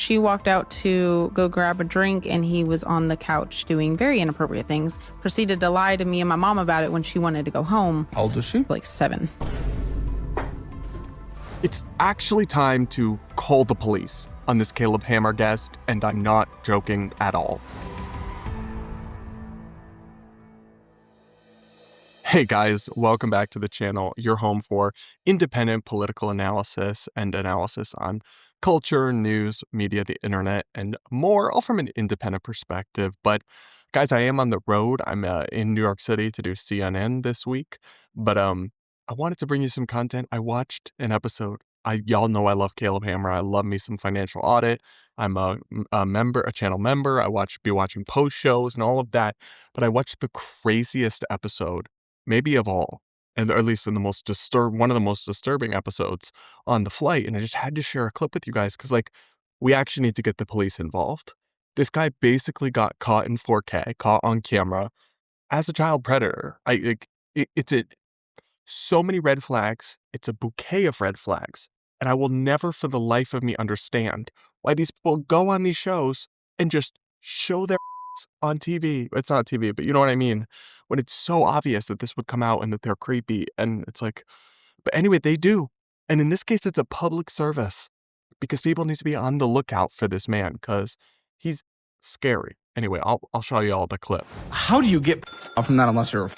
She walked out to go grab a drink and he was on the couch doing very inappropriate things. Proceeded to lie to me and my mom about it when she wanted to go home. How old was she? Like 7. It's actually time to call the police on this Caleb Hammer guest, and I'm not joking at all. Hey guys, welcome back to the channel, your home for independent political analysis and analysis on culture, news, media, the internet, and more, all from an independent perspective. But guys, I am on the road. I'm in New York City to do CNN this week, but I wanted to bring you some content. I watched an episode. Y'all know I love Caleb Hammer. I love me some financial audit. I'm a channel member. Be watching post shows and all of that. But I watched the craziest episode, maybe of all, or at least in the one of the most disturbing episodes on the flight. And I just had to share a clip with you guys because, we actually need to get the police involved. This guy basically got caught in 4K, caught on camera as a child predator. So many red flags. It's a bouquet of red flags. And I will never for the life of me understand why these people go on these shows and just show their on TV. It's not TV, but you know what I mean? When it's so obvious that this would come out and that they're creepy. And it's like, but anyway, they do. And in this case, it's a public service because people need to be on the lookout for this man because he's scary. Anyway, I'll show you all the clip. How do you get from that unless you're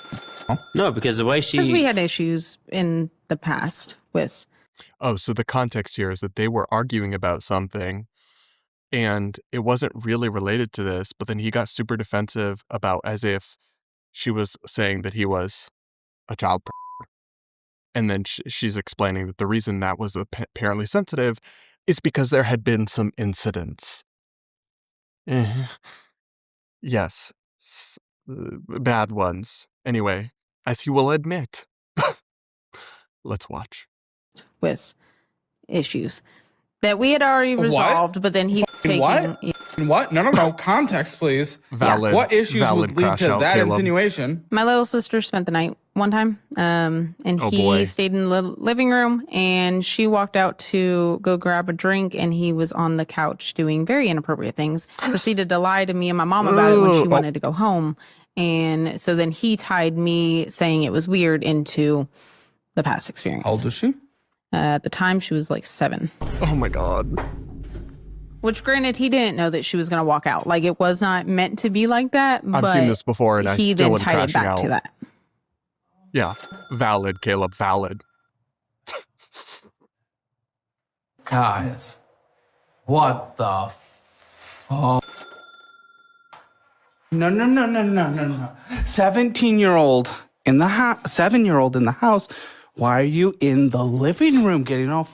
No, because the way Because we had issues in the past with... Oh, so the context here is that they were arguing about something and it wasn't really related to this, but then he got super defensive about as if she was saying that he was a child predator. And then she's explaining that the reason that was apparently sensitive is because there had been some incidents. Yes, bad ones. Anyway, as he will admit. Let's watch. With issues that we had already resolved, but then he What? No. Context, please. Valid. What issues would lead to that Caleb. insinuation? My little sister spent the night one time, and he stayed in the living room, and she walked out to go grab a drink, and he was on the couch doing very inappropriate things. Proceeded to lie to me and my mom about it when she wanted to go home, and so then he tied me saying it was weird into the past experience. How old was she? At the time, she was like 7. Oh my God. Which, granted, he didn't know that she was going to walk out. Like, it was not meant to be like that. I've seen this before, and I still am crashing out. He then tied it back to that. Yeah. Valid, Caleb. Valid. Guys, what the fuck? No. 17-year-old in the house. 7-year-old in the house. Why are you in the living room getting all?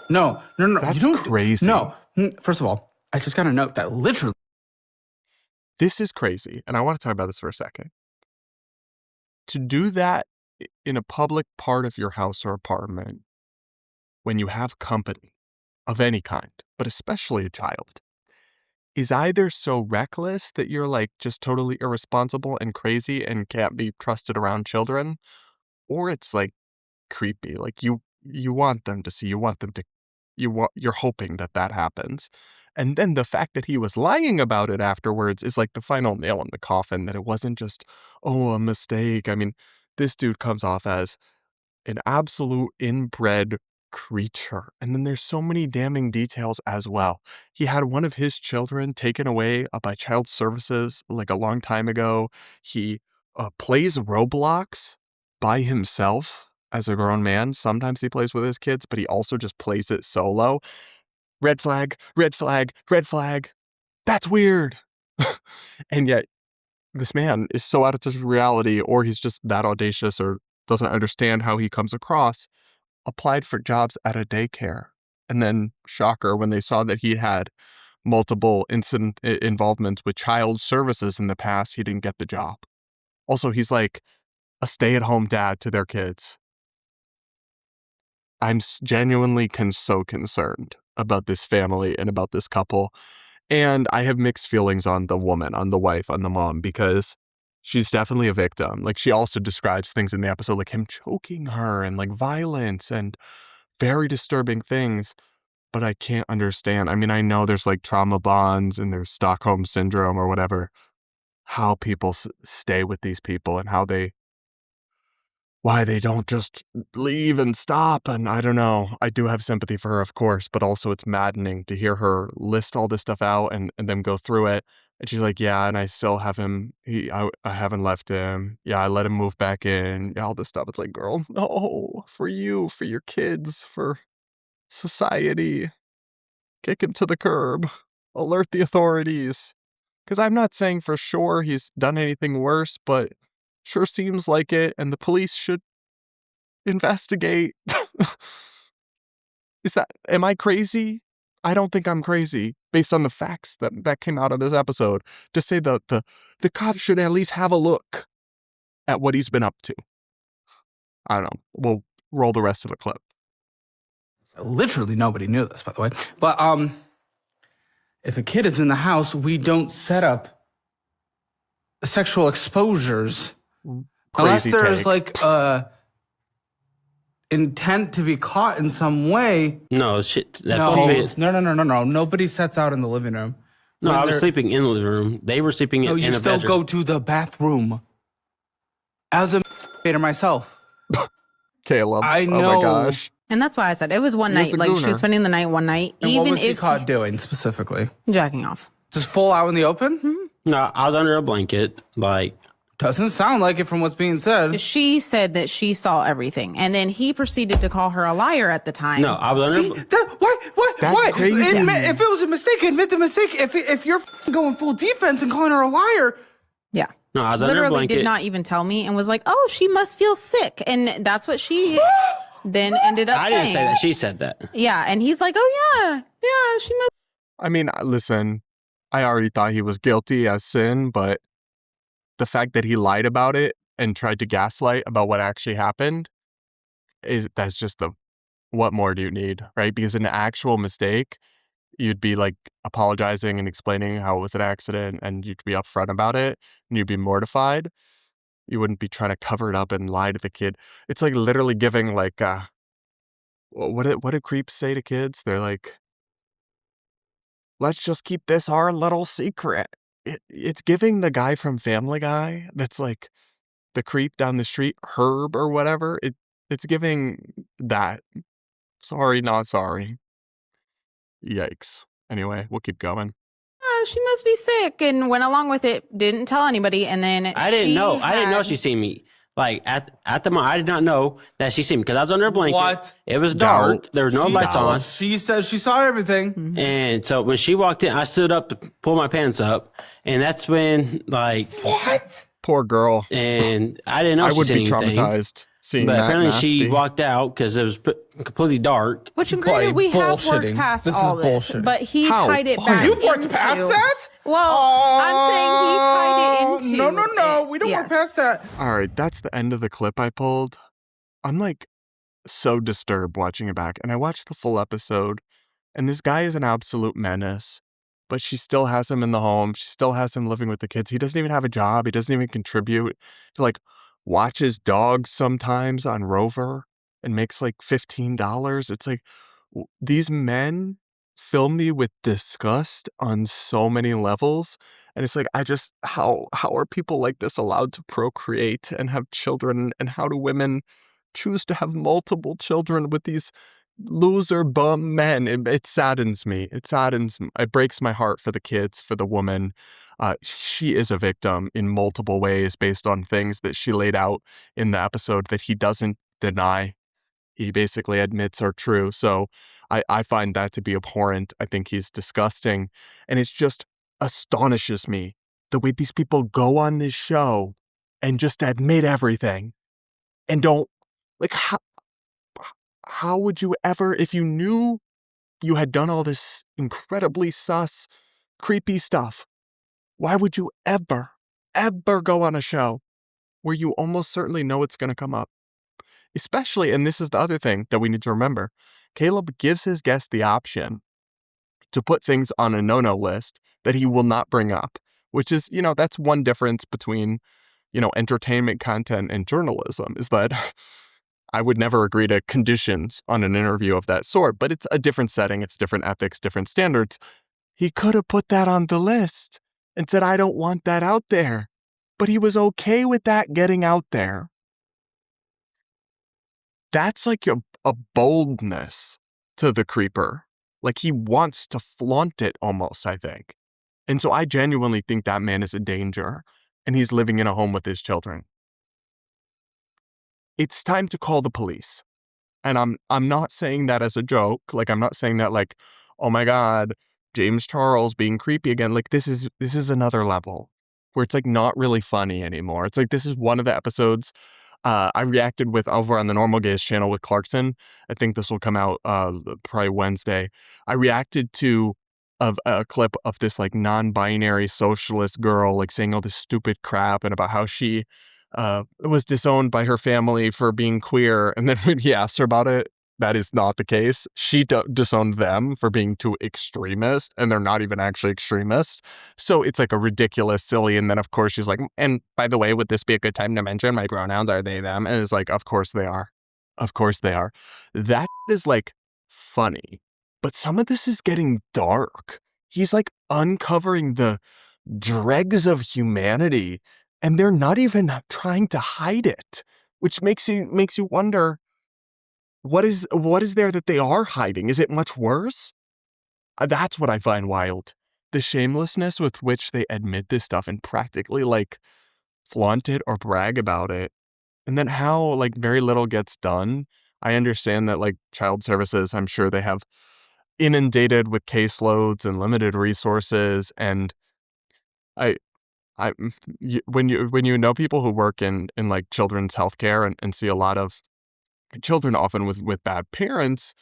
No. That's crazy. No. First of all, I just got to note that literally. This is crazy, and I want to talk about this for a second. To do that in a public part of your house or apartment when you have company of any kind, but especially a child, is either so reckless that you're just totally irresponsible and crazy and can't be trusted around children, or it's creepy. You want them to see, you're hoping that happens. And then the fact that he was lying about it afterwards is the final nail in the coffin, that it wasn't just, a mistake. I mean, this dude comes off as an absolute inbred creature. And then there's so many damning details as well. He had one of his children taken away by child services a long time ago. He plays Roblox by himself as a grown man. Sometimes he plays with his kids, but he also just plays it solo. Red flag, red flag, red flag. That's weird. And yet this man is so out of touch with reality, or he's just that audacious or doesn't understand how he comes across, applied for jobs at a daycare. And then, shocker, when they saw that he had multiple involvements with child services in the past, he didn't get the job. Also, he's a stay-at-home dad to their kids. I'm genuinely so concerned about this family and about this couple. And I have mixed feelings on the woman, on the wife, on the mom, because she's definitely a victim. She also describes things in the episode, him choking her and violence and very disturbing things. but I can't understand. I mean, I know there's like trauma bonds and there's Stockholm syndrome or whatever, how people stay with these people and why they don't just leave and stop. And I don't know. I do have sympathy for her, of course, but also it's maddening to hear her list all this stuff out and then go through it. And she's like, yeah, and I still have him. I haven't left him. Yeah, I let him move back in. Yeah, all this stuff. It's like, girl, no, for you, for your kids, for society. Kick him to the curb. Alert the authorities. Because I'm not saying for sure he's done anything worse, but sure seems like it, and the police should investigate. Am I crazy? I don't think I'm crazy, based on the facts that came out of this episode, to say that the cops should at least have a look at what he's been up to. I don't know. We'll roll the rest of the clip. Literally nobody knew this, by the way. But if a kid is in the house, we don't set up sexual exposures unless Crazy there's take. like intent to be caught in some way. No, shit. No. Nobody sets out in the living room. No, When I was they're- sleeping in the living room. They were sleeping No, in you a still bedroom. go to the bathroom. As a myself, Caleb. I Oh know. my gosh. And that's why I said it was one He is night. a Like she gooner. was spending the night one night, and even what was he if caught doing specifically? jacking off. Just full out in the open? No, I was under a blanket. Like, Doesn't sound like it from what's being said. She said that she saw everything, and then he proceeded to call her a liar at the time. no, I was under. That's Why? crazy. If it was a mistake, admit the mistake. If you're going full defense and calling her a liar, Yeah. No, I was under a Literally blanket. did not even tell me and was like, oh, she must feel sick. And that's what she then ended up I saying. didn't say that. She said that. Yeah. And he's like, oh, yeah, she must. I mean, listen, I already thought he was guilty as sin, but the fact that he lied about it and tried to gaslight about what actually happened that's just what more do you need, right? Because an actual mistake, you'd be like apologizing and explaining how it was an accident and you'd be upfront about it and you'd be mortified. You wouldn't be trying to cover it up and lie to the kid. It's like literally giving like, what do creeps say to kids? They're like, let's just keep this our little secret. It's giving the guy from Family Guy that's like the creep down the street, Herb or whatever. It's giving that. Sorry, not sorry. Yikes. Anyway, we'll keep going. Oh, she must be sick, and went along with it. Didn't tell anybody, and then I didn't know. I didn't know had- she seen me. Like at the moment, I did not know that she seen me because I was under a blanket. What? It was dark. Doubt. There were no She- lights on. She says she saw everything. And so when she walked in, I stood up to pull my pants up, and that's when What? Poor girl. and I didn't know I she would seen be anything. traumatized seeing But that. apparently nasty. she walked out because it was completely dark. Which, granted, we have worked bullshitting. past This all is this, bullshitting. but he How? tied it Oh, back. You've worked into, past that? Well, I'm saying he tied it into. No. We don't work Yes. past that. All right, that's the end of the clip I pulled. I'm like so disturbed watching it back. And I watched the full episode, and this guy is an absolute menace. But she still has him in the home. She still has him living with the kids. He doesn't even have a job. He doesn't even contribute. He like watches dogs sometimes on Rover and makes like $15. It's like these men fill me with disgust on so many levels. And it's like, how are people like this allowed to procreate and have children? And how do women choose to have multiple children with these loser bum men? It saddens me. It breaks my heart for the kids, for the woman. She is a victim in multiple ways based on things that she laid out in the episode that he doesn't deny. He basically admits are true. So I find that to be abhorrent. I think he's disgusting. And it just astonishes me the way these people go on this show and just admit everything and don't, like, how would you ever, if you knew you had done all this incredibly sus, creepy stuff, why would you ever go on a show where you almost certainly know it's going to come up? Especially, and this is the other thing that we need to remember, Caleb gives his guests the option to put things on a no-no list that he will not bring up, which is, that's one difference between, entertainment content and journalism, is that I would never agree to conditions on an interview of that sort, but it's a different setting. It's different ethics, different standards. He could have put that on the list and said, I don't want that out there. But he was okay with that getting out there. That's like a boldness to the creeper. Like he wants to flaunt it almost, I think. And so I genuinely think that man is a danger and he's living in a home with his children. It's time to call the police. And I'm not saying that as a joke. Like, I'm not saying that like, oh my God, James Charles being creepy again. Like, this is another level where it's like not really funny anymore. It's like, this is one of the episodes I reacted with over on the Normal Gaze channel with Clarkson. I think this will come out probably Wednesday. I reacted to a clip of this like non-binary socialist girl like saying all this stupid crap and about how she was disowned by her family for being queer. And then when he asked her about it, that is not the case. She disowned them for being too extremist, and they're not even actually extremists. So it's like a ridiculous, silly. And then, of course, she's like, and by the way, would this be a good time to mention my pronouns are they, them? And it's like, of course they are. Of course they are. That is like funny. But some of this is getting dark. He's like uncovering the dregs of humanity, and they're not even trying to hide it, which makes you wonder, what is there that they are hiding? Is it much worse? That's what I find wild. The shamelessness with which they admit this stuff and practically like flaunt it or brag about it. And then how like very little gets done. I understand that like child services, I'm sure they have inundated with caseloads and limited resources. And when you know people who work in like children's healthcare and see a lot of children often with bad parents,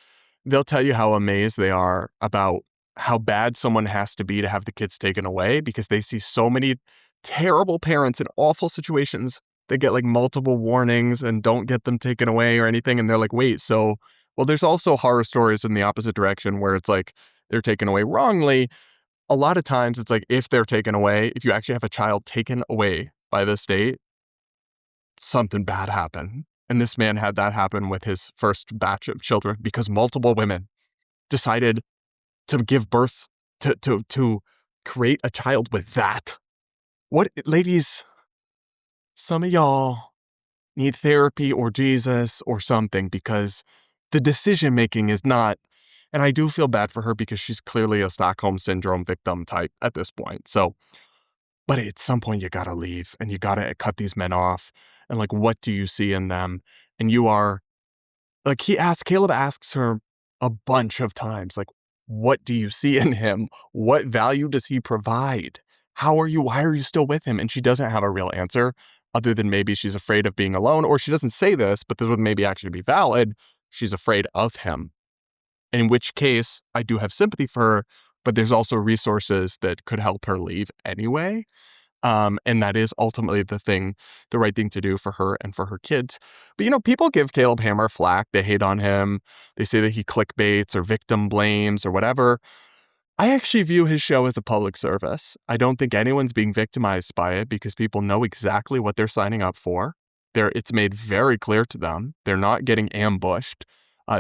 they'll tell you how amazed they are about how bad someone has to be to have the kids taken away, because they see so many terrible parents in awful situations that get like multiple warnings and don't get them taken away or anything. And they're like, wait, so, well, there's also horror stories in the opposite direction where it's like they're taken away wrongly. A lot of times it's like if they're taken away, if you actually have a child taken away by the state, something bad happened. And this man had that happen with his first batch of children because multiple women decided to give birth to create a child with that. What, ladies, some of y'all need therapy or Jesus or something, because the decision making is not, and I do feel bad for her because she's clearly a Stockholm Syndrome victim type at this point. So, but at some point you gotta leave and you gotta cut these men off. And like, what do you see in them? And you are, like Caleb asks her a bunch of times, like, what do you see in him? What value does he provide? Why are you still with him? And she doesn't have a real answer other than maybe she's afraid of being alone, or she doesn't say this, but this would maybe actually be valid. She's afraid of him. In which case I do have sympathy for her, but there's also resources that could help her leave anyway. And that is ultimately the right thing to do for her and for her kids. But, people give Caleb Hammer flack. They hate on him. They say that he clickbaits or victim blames or whatever. I actually view his show as a public service. I don't think anyone's being victimized by it because people know exactly what they're signing up for. It's made very clear to them. They're not getting ambushed.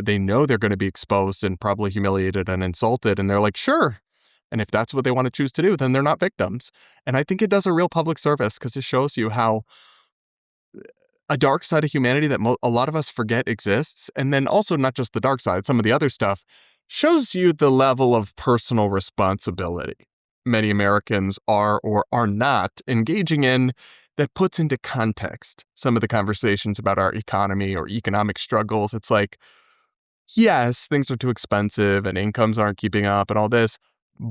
They know they're going to be exposed and probably humiliated and insulted. And they're like, sure. And if that's what they want to choose to do, then they're not victims. And I think it does a real public service because it shows you how a dark side of humanity that a lot of us forget exists. And then also not just the dark side, some of the other stuff shows you the level of personal responsibility many Americans are or are not engaging in, that puts into context some of the conversations about our economy or economic struggles. It's like, yes, things are too expensive and incomes aren't keeping up and all this,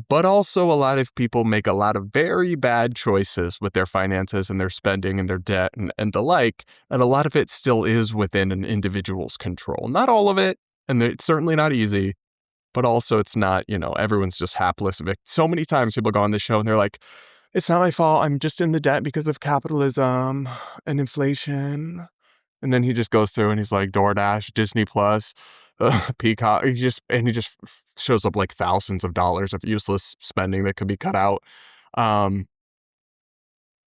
but also a lot of people make a lot of very bad choices with their finances and their spending and their debt and the like. And a lot of it still is within an individual's control. Not all of it, and it's certainly not easy, but also it's not, everyone's just hapless victims. So many times people go on the show and they're like, it's not my fault. I'm just in the debt because of capitalism and inflation. And then he just goes through and he's like, DoorDash, Disney Plus, Peacock. He just shows up like thousands of dollars of useless spending that could be cut out.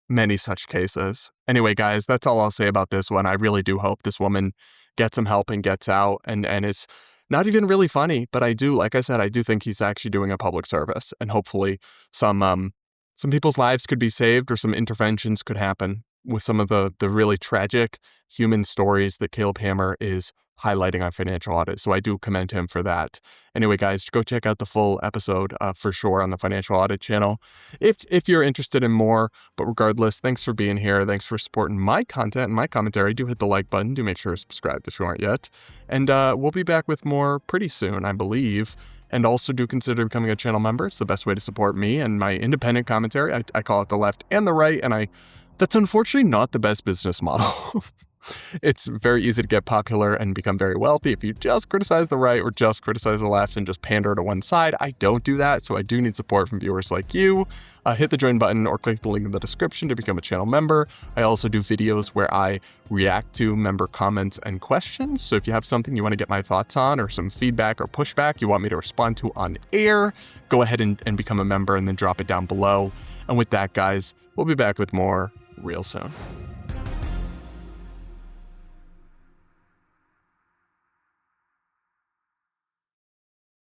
Many such cases. Anyway, guys, that's all I'll say about this one. I really do hope this woman gets some help and gets out. And it's not even really funny, but like I said, I do think he's actually doing a public service, and hopefully some people's lives could be saved, or some interventions could happen with some of the really tragic human stories that Caleb Hammer is highlighting on Financial Audit. So I do commend him for that. Anyway, guys, go check out the full episode for sure on the Financial Audit channel if you're interested in more. But regardless, thanks for being here. Thanks for supporting my content and my commentary. Do hit the like button. Do make sure to subscribe if you aren't yet. And we'll be back with more pretty soon, I believe. And also do consider becoming a channel member. It's the best way to support me and my independent commentary. I call it the left and the right, and that's unfortunately not the best business model. It's very easy to get popular and become very wealthy if you just criticize the right or just criticize the left and just pander to one side. I don't do that, so I do need support from viewers like you. Hit the join button or click the link in the description to become a channel member. I also do videos where I react to member comments and questions. So if you have something you want to get my thoughts on, or some feedback or pushback you want me to respond to on air, go ahead and become a member and then drop it down below. And with that, guys, we'll be back with more real soon.